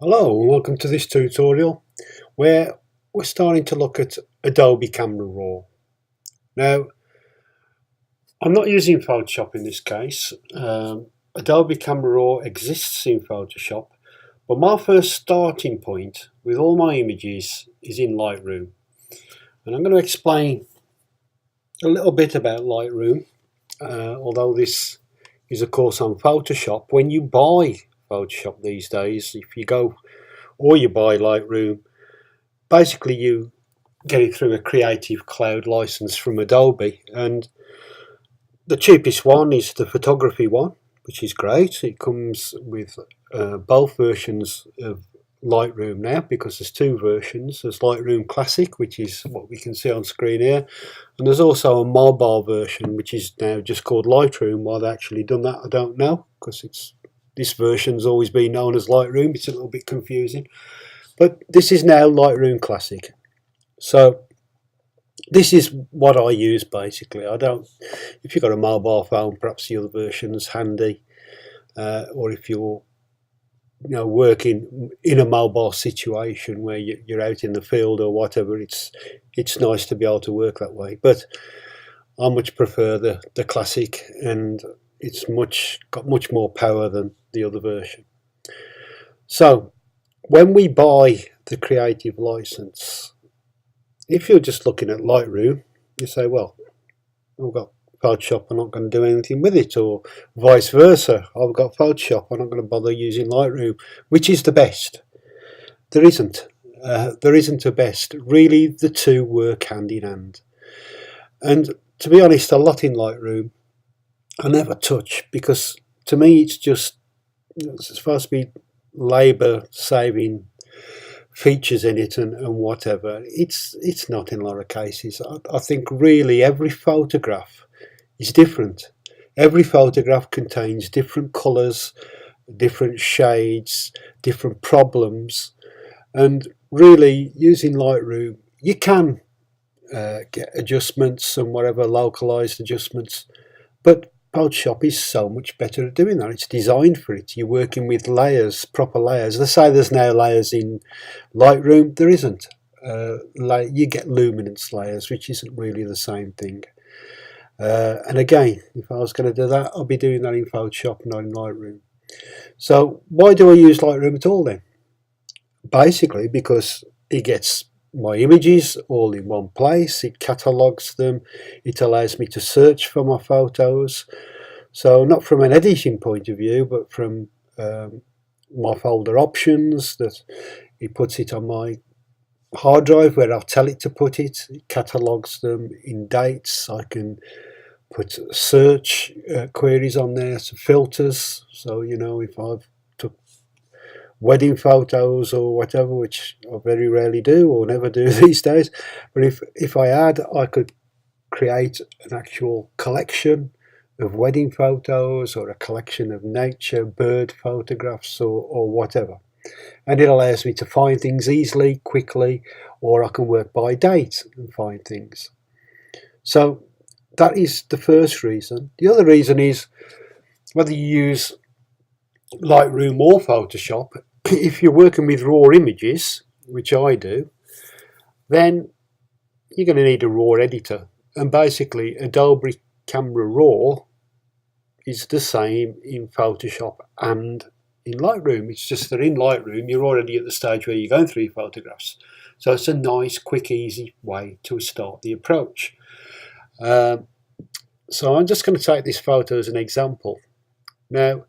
Hello and welcome to this tutorial where we're starting to look at Adobe Camera Raw. Now, I'm not using Photoshop in this case. Adobe Camera Raw exists in Photoshop, but my first starting point with all my images is in Lightroom. And I'm going to explain a little bit about Lightroom, although this is a course on Photoshop. When you buy Photoshop these days, if you go or you buy Lightroom, basically you get it through a Creative Cloud license from Adobe, and the cheapest one is the photography one, which is great. It comes with both versions of Lightroom now, because there's two versions. There's Lightroom Classic, which is what we can see on screen here, and there's also a mobile version which is now just called Lightroom. Why they actually done that I don't know, because this version's always been known as Lightroom. It's a little bit confusing, but this is now Lightroom Classic. So this is what I use basically. If you've got a mobile phone, perhaps the other version's handy, or if you're working in a mobile situation where you're out in the field or whatever, it's nice to be able to work that way. But I much prefer the Classic, and it's got much more power than the other version. So when we buy the Creative license, if you're just looking at Lightroom, you say, well, I've got Photoshop, I'm not going to do anything with it, or vice versa. I've got Photoshop, I'm not going to bother using Lightroom. Which is the best? There isn't. There isn't a best. Really, the two work hand in hand. And to be honest, a lot in Lightroom I never touch, because to me it's just, it's supposed to be labour saving features in it and whatever. It's not in a lot of cases. I think really every photograph is different. Every photograph contains different colours, different shades, different problems, and really using Lightroom you can get adjustments and whatever, localized adjustments, but Photoshop is so much better at doing that. It's designed for it. You're working with layers, proper layers. They say there's now layers in Lightroom. There isn't. You get luminance layers, which isn't really the same thing. And again, if I was going to do that, I'll be doing that in Photoshop, not in Lightroom. So why do I use Lightroom at all then? Basically because it gets my images all in one place, it catalogues them, it allows me to search for my photos. So not from an editing point of view, but from my folder options, that it puts it on my hard drive where I'll tell it to put it. It catalogues them in dates. I can put search queries on there, some filters. So if I've took wedding photos or whatever, which I very rarely do or never do these days, but if I had, I could create an actual collection of wedding photos, or a collection of nature, bird photographs, or whatever. And it allows me to find things easily, quickly, or I can work by date and find things. So that is the first reason. The other reason is whether you use Lightroom or Photoshop, if you're working with raw images, which I do, then you're going to need a raw editor. And basically Adobe Camera Raw is the same in Photoshop and in Lightroom. It's just that in Lightroom you're already at the stage where you're going through your photographs. So it's a nice, quick, easy way to start the approach. So I'm just going to take this photo as an example. Now,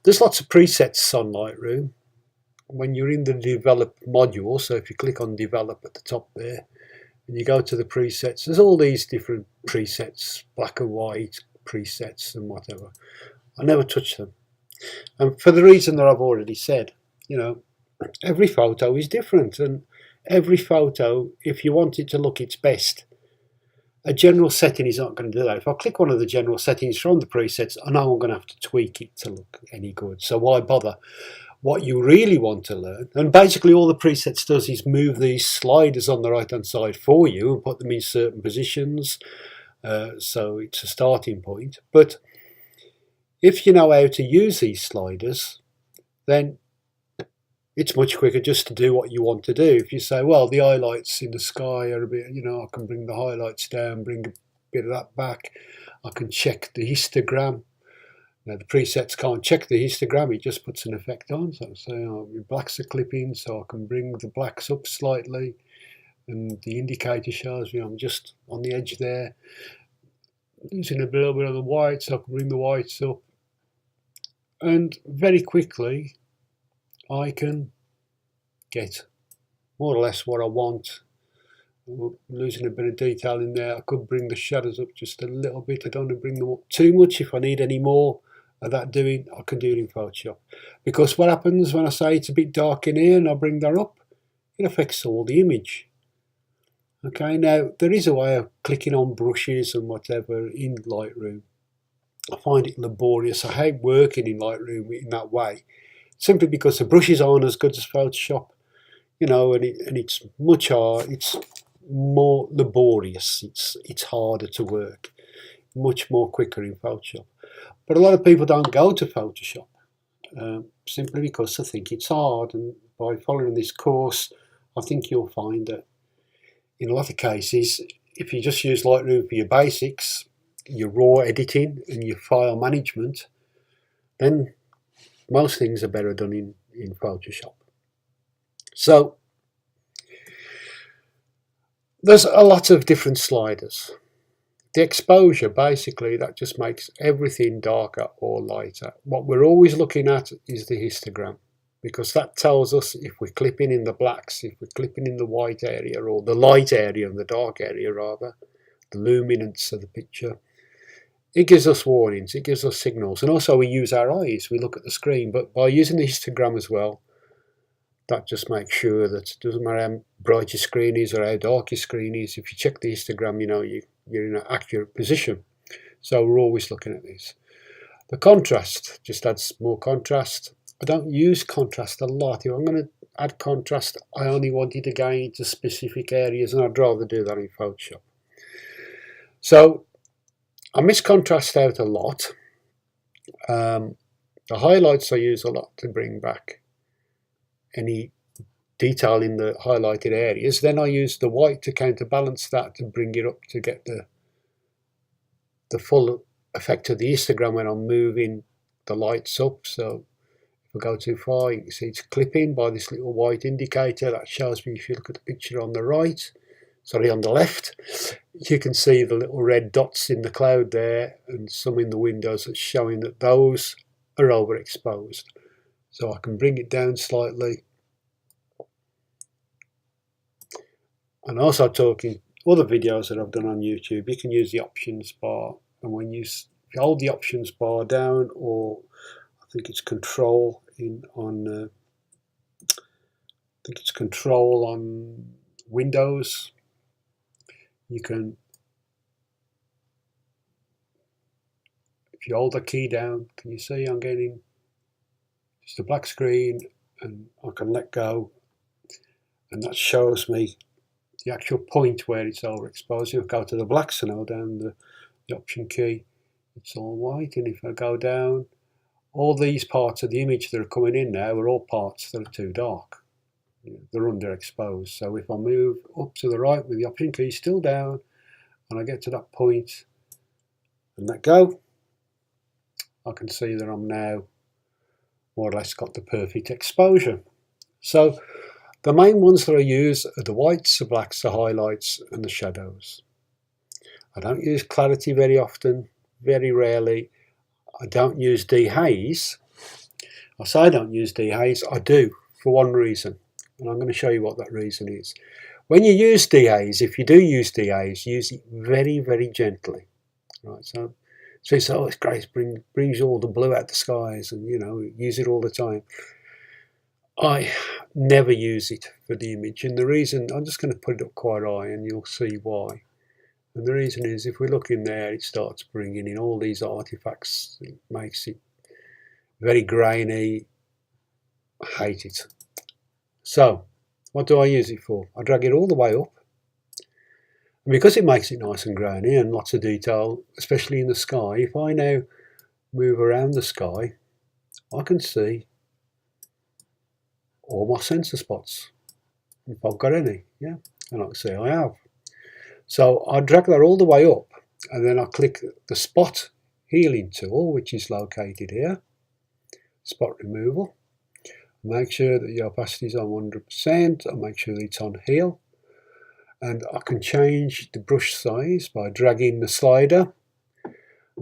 there's lots of presets on Lightroom. When you're in the develop module, so if you click on develop at the top there, and you go to the presets, there's all these different presets, black and white presets and whatever. I never touch them. And for the reason that I've already said, every photo is different, and every photo, if you want it to look its best, a general setting is not going to do that. If I click one of the general settings from the presets, I know I'm going to have to tweak it to look any good. So why bother? What you really want to learn, and basically all the presets does is move these sliders on the right hand side for you and put them in certain positions, so it's a starting point. But if you know how to use these sliders, then it's much quicker just to do what you want to do. If you say, well, the highlights in the sky are a bit, I can bring the highlights down, bring a bit of that back. I can check the histogram. Now the presets can't check the histogram, it just puts an effect on. So say, blacks are clipping, so I can bring the blacks up slightly, and the indicator shows me I'm just on the edge there. Using a little bit of the white, so I can bring the whites up. And very quickly, I can get more or less what I want. I'm losing a bit of detail in there. I could bring the shadows up just a little bit. I don't want to bring them up too much. If I need any more of that doing, I can do it in Photoshop. Because what happens when I say it's a bit dark in here and I bring that up, it affects all the image. Okay, now there is a way of clicking on brushes and whatever in Lightroom. I find it laborious. I hate working in Lightroom in that way, simply because the brushes aren't as good as Photoshop, and it's much hard. It's more laborious. It's harder to work, much more quicker in Photoshop. But a lot of people don't go to Photoshop simply because they think it's hard. And by following this course, I think you'll find that in a lot of cases, if you just use Lightroom for your basics, your raw editing and your file management, then most things are better done in Photoshop. So there's a lot of different sliders. The exposure, basically, that just makes everything darker or lighter. What we're always looking at is the histogram, because that tells us if we're clipping in the blacks, if we're clipping in the white area, or the light area and the dark area rather, the luminance of the picture. It gives us warnings, it gives us signals, and also we use our eyes, we look at the screen, but by using the histogram as well, that just makes sure that it doesn't matter how bright your screen is or how dark your screen is, if you check the histogram, you're in an accurate position. So we're always looking at this. The contrast just adds more contrast. I don't use contrast a lot. If I'm going to add contrast, I only want it to go into specific areas, and I'd rather do that in Photoshop. So I miss contrast out a lot. The highlights I use a lot to bring back any detail in the highlighted areas. Then I use the white to counterbalance that, to bring it up to get the full effect of the histogram when I'm moving the lights up. So if I go too far, you can see it's clipping by this little white indicator. That shows me, if you look at the picture on the on the left, you can see the little red dots in the cloud there, and some in the windows that's showing that those are overexposed. So I can bring it down slightly. And also talking other videos that I've done on YouTube, you can use the options bar, and when you hold the options bar down, or I think it's control on Windows, you can, if you hold the key down, can you see I'm getting just a black screen, and I can let go, and that shows me the actual point where it's overexposed. If I go to the blacks and hold down the option key, it's all white. And if I go down, all these parts of the image that are coming in now are all parts that are too dark. They're underexposed. So if I move up to the right with the option key still down, and I get to that point and let go, I can see that I'm now more or less got the perfect exposure. So the main ones that I use are the whites, the blacks, the highlights, and the shadows. I don't use clarity very often, very rarely. I don't use dehaze. I say I don't use dehaze, I do, for one reason, and I'm going to show you what that reason is. When you use dehaze, if you do use dehaze, use it very, very gently. Right, so it's oh, it's great, brings all the blue out the skies, and use it all the time. I never use it for the image, and the reason, I'm just going to put it up quite high and you'll see why. And the reason is, if we look in there, it starts bringing in all these artifacts. It makes it very grainy. I hate it. So what do I use it for? I drag it all the way up, and because it makes it nice and grainy and lots of detail, especially in the sky, if I now move around the sky, I can see all my sensor spots, if I've got any, yeah, and I can see I have. So I drag that all the way up, and then I click the spot healing tool, which is located here, spot removal. Make sure that your opacity is on 100%, and make sure that it's on heal. And I can change the brush size by dragging the slider,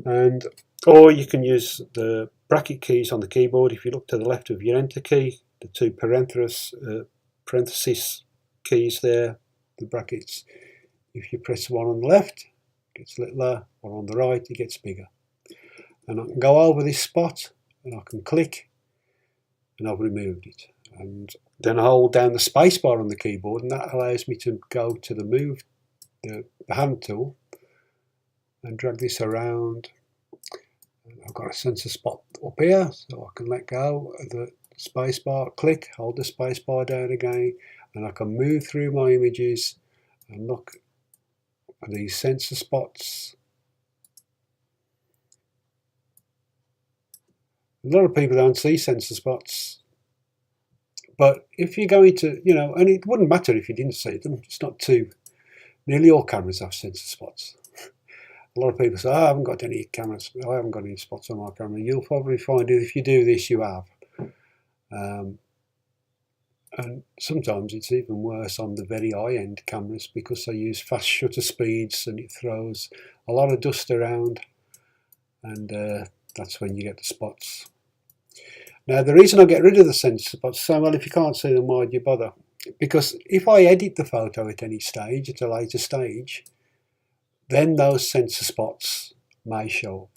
and or you can use the bracket keys on the keyboard. If you look to the left of your enter key, the two parenthesis keys there, the brackets, if you press one on the left, it gets littler, one on the right, it gets bigger. And I can go over this spot, and I can click, and I've removed it. And then I hold down the space bar on the keyboard, and that allows me to go to the move, the hand tool, and drag this around. I've got a sensor spot up here, so I can let go of the space bar, click, hold the space bar down again, and I can move through my images and look at these sensor spots. A lot of people don't see sensor spots, but if you're going to, you know, and it wouldn't matter if you didn't see them, it's not too, nearly all cameras have sensor spots. A lot of people say, oh, I haven't got any cameras, I haven't got any spots on my camera. You'll probably find it if you do this, you have. And sometimes it's even worse on the very high-end cameras because they use fast shutter speeds and it throws a lot of dust around, and that's when you get the spots. Now, the reason I get rid of the sensor spots, so well, if you can't see them, why'd you bother? Because if I edit the photo at any stage, at a later stage, then those sensor spots may show up.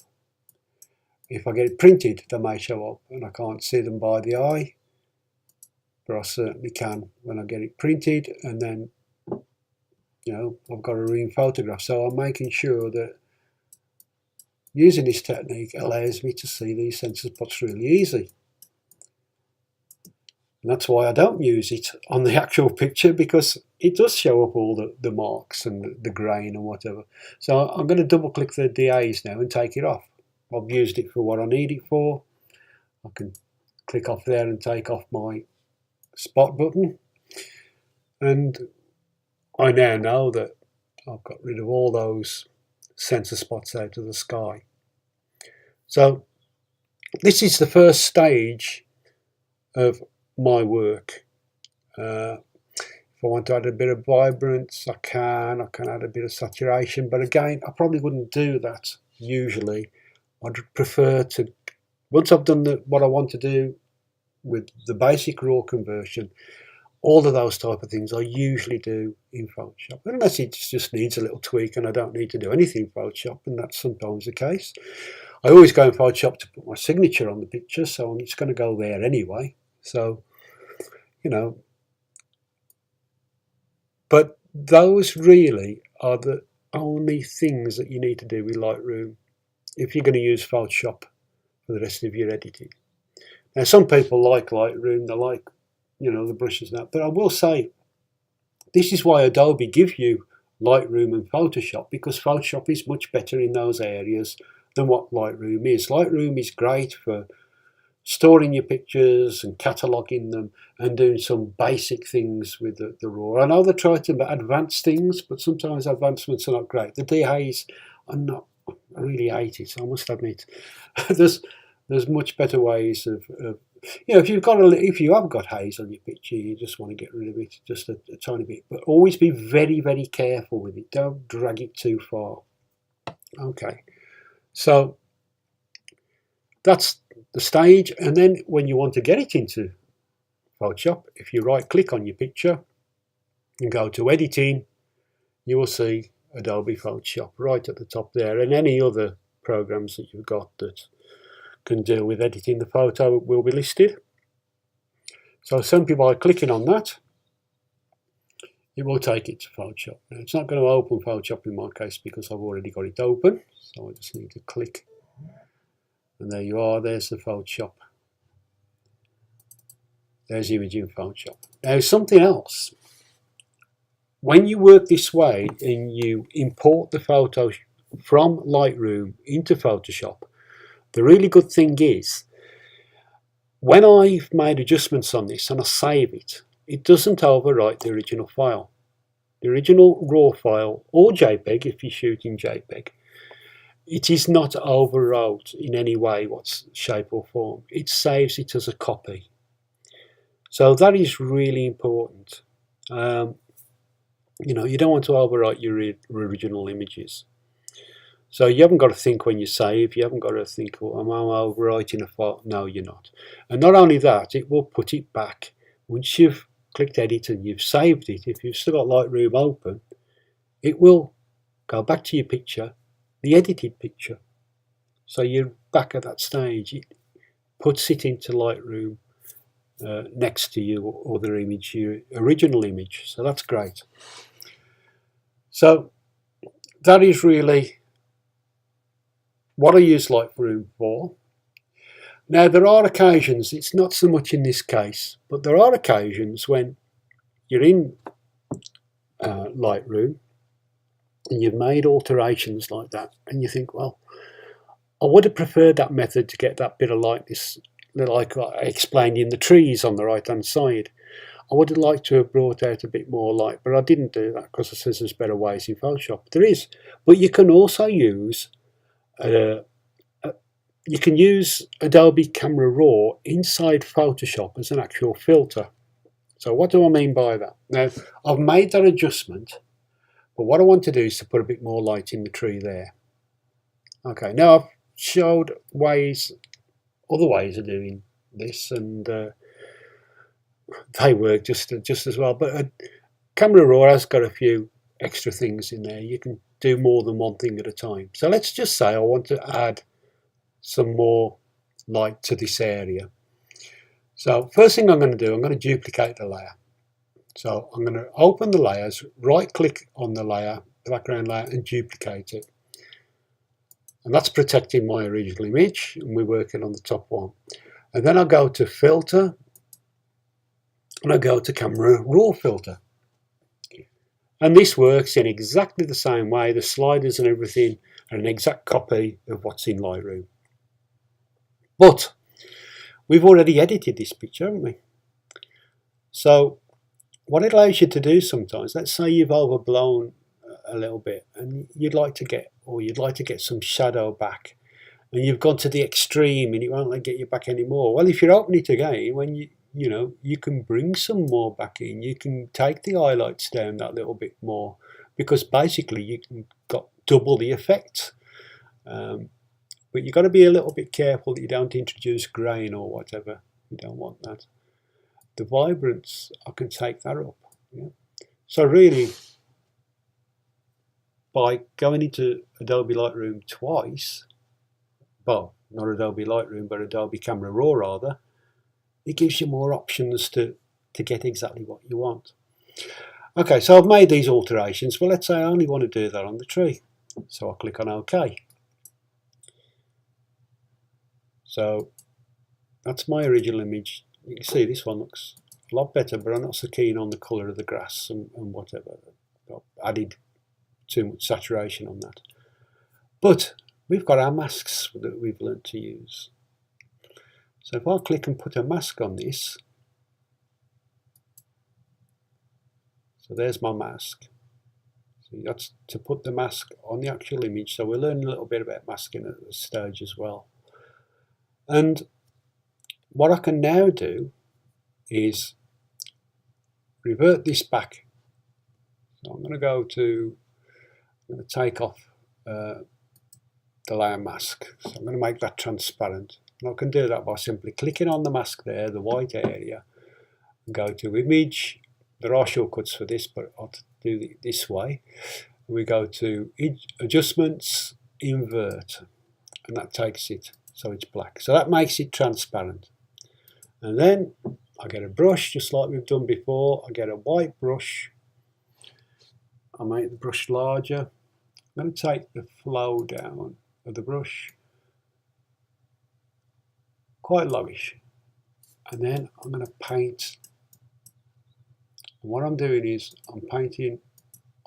If I get it printed, they may show up, and I can't see them by the eye, but I certainly can when I get it printed, and then, you know, I've got a ring photograph. So I'm making sure that using this technique allows me to see these sensor spots really easy. And that's why I don't use it on the actual picture, because it does show up all the marks and the grain and whatever. So I'm going to double click the DAs now and take it off. I've used it for what I need it for. I can click off there and take off my spot button. And I now know that I've got rid of all those sensor spots out of the sky. So this is the first stage of my work. If I want to add a bit of vibrance, I can add a bit of saturation, but again, I probably wouldn't do that usually. I'd prefer to, once I've done what I want to do with the basic raw conversion, all of those type of things I usually do in Photoshop, unless it just needs a little tweak and I don't need to do anything in Photoshop, and that's sometimes the case. I always go in Photoshop to put my signature on the picture, so it's going to go there anyway. So, you know, but those really are the only things that you need to do with Lightroom if you're going to use Photoshop for the rest of your editing. Now, some people like Lightroom, they like, you know, the brushes and that, but I will say this is why Adobe give you Lightroom and Photoshop, because Photoshop is much better in those areas than what Lightroom is. Lightroom is great for storing your pictures and cataloguing them and doing some basic things with the RAW. I know they try to advance things, but sometimes advancements are not great. The DAs are not, I really hate it, I must admit. there's much better ways of you know, if you have got haze on your picture, you just want to get rid of it just a tiny bit, but always be very, very careful with it. Don't drag it too far. Okay, so that's the stage. And then when you want to get it into Photoshop, if you right click on your picture and go to editing, you will see Adobe Photoshop right at the top there, and any other programs that you've got that can deal with editing the photo will be listed. So simply by clicking on that, it will take it to Photoshop. Now, it's not going to open Photoshop in my case because I've already got it open, so I just need to click, and there you are, there's the Photoshop. There's the image in Photoshop. Now, something else. When you work this way and you import the photo from Lightroom into Photoshop, the really good thing is When I've made adjustments on this and I save it, it doesn't overwrite the original file. The original RAW file, or JPEG if you're shooting JPEG, it is not overwrote in any way, what shape or form. It saves it as a copy. So that is really important. You know, you don't want to overwrite your original images. So you haven't got to think when you save, you haven't got to think, oh, am I overwriting a file? No, you're not. And not only that, it will put it back. Once you've clicked edit and you've saved it, if you've still got Lightroom open, it will go back to your picture, the edited picture. So you're back at that stage. It puts it into Lightroom next to your other image, your original image. So that's great. So that is really what I use Lightroom for. Now there are occasions, it's not so much in this case, but there are occasions when you're in Lightroom and you've made alterations like that and you think, well, I would have preferred that method to get that bit of lightness, like I explained in the trees on the right hand side. I would have liked to have brought out a bit more light, but I didn't do that because it says there's better ways in Photoshop. There is, but you can also use Adobe Camera Raw inside Photoshop as an actual filter. So what do I mean by that? Now, I've made that adjustment, but what I want to do is to put a bit more light in the tree there. Okay, now I've showed other ways of doing this, and they work just as well. But Camera Raw has got a few extra things in there. You can do more than one thing at a time. So let's just say I want to add some more light to this area. So first thing I'm going to do, I'm going to duplicate the layer. So I'm going to open the layers, right click on the layer, the background layer, and duplicate it. And that's protecting my original image, and we're working on the top one. And then I'll go to filter, and I'll go to Camera Raw filter. And this works in exactly the same way. The sliders and everything are an exact copy of what's in Lightroom. But we've already edited this picture, haven't we? So what it allows you to do sometimes, let's say you've overblown a little bit and you'd like to get some shadow back, and you've gone to the extreme and it won't let get you back anymore. Well, if you open it again, when you can bring some more back in. You can take the highlights down that little bit more, because basically you can got double the effect. But you've got to be a little bit careful that you don't introduce grain or whatever. You don't want that. The vibrance, I can take that up. Yeah. So really, by going into Adobe Lightroom twice, well, not Adobe Lightroom, but Adobe Camera Raw rather, it gives you more options to get exactly what you want. Okay, so I've made these alterations. Well, let's say I only want to do that on the tree. So I'll click on OK. So that's my original image. You can see this one looks a lot better, but I'm not so keen on the colour of the grass and whatever. I've added too much saturation on that. But we've got our masks that we've learned to use. So if I click and put a mask on this, so there's my mask. So that's to put the mask on the actual image. So we're learning a little bit about masking at this stage as well. And what I can now do is revert this back. So I'm going to take off the layer mask. So I'm going to make that transparent. And I can do that by simply clicking on the mask there, the white area, and go to Image. There are shortcuts for this, but I'll do it this way. We go to Adjustments, Invert, and that takes it so it's black. So that makes it transparent. And then I get a brush, just like we've done before. I get a white brush. I make the brush larger. I'm going to take the flow down of the brush quite lowish, and then I'm going to paint. And what I'm doing is I'm painting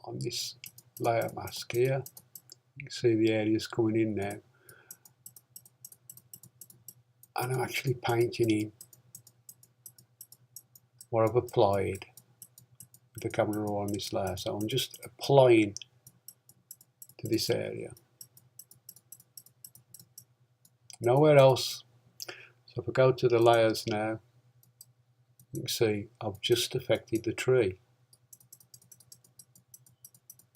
on this layer mask here. You can see the areas coming in now, and I'm actually painting in what I've applied with the camera raw on this layer. So I'm just applying to this area. Nowhere else. So if I go to the layers now, you can see I've just affected the tree.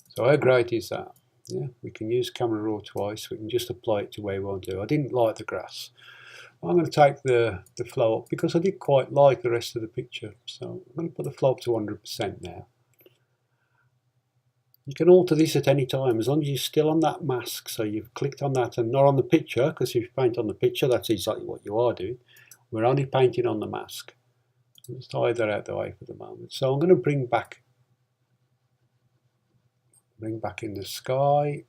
So how great is that? Yeah, we can use camera raw twice. We can just apply it to where we want to. I didn't like the grass. I'm going to take the flow up because I did quite like the rest of the picture. So I'm going to put the flow up to 100% now. You can alter this at any time as long as you're still on that mask. So you've clicked on that and not on the picture, because if you paint on the picture, that's exactly what you are doing. We're only painting on the mask. Let's hide that out the way for the moment. So I'm going to bring back in the sky.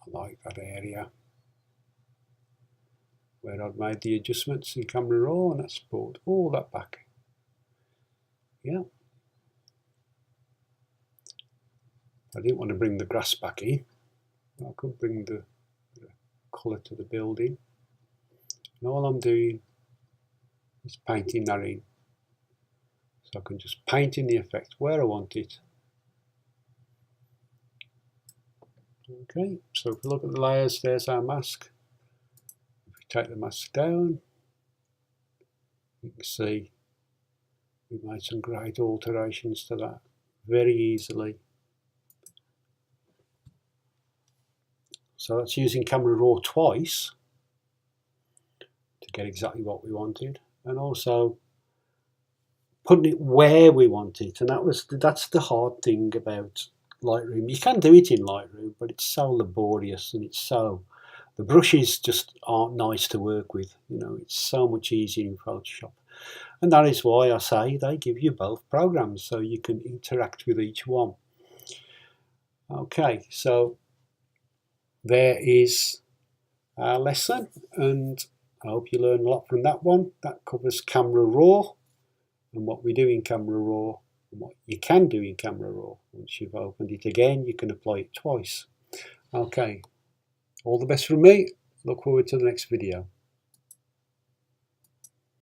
I like that area where I've made the adjustments in camera raw, and that's brought all that back. Yeah. I didn't want to bring the grass back in. I could bring the colour to the building. And all I'm doing is painting that in. So I can just paint in the effect where I want it. Okay, so if we look at the layers, there's our mask. If we take the mask down, you can see we've made some great alterations to that very easily. So that's using camera raw twice to get exactly what we wanted, and also putting it where we want it. And that's the hard thing about Lightroom. You can do it in Lightroom, but it's so laborious, and the brushes just aren't nice to work with. You know, it's so much easier in Photoshop. And that is why I say they give you both programs so you can interact with each one. Okay, so there is our lesson, and I hope you learn a lot from that one. That covers camera raw and what we do in camera raw and what you can do in camera raw. Once you've opened it again, you can apply it twice. Okay, all the best from me. Look forward to the next video.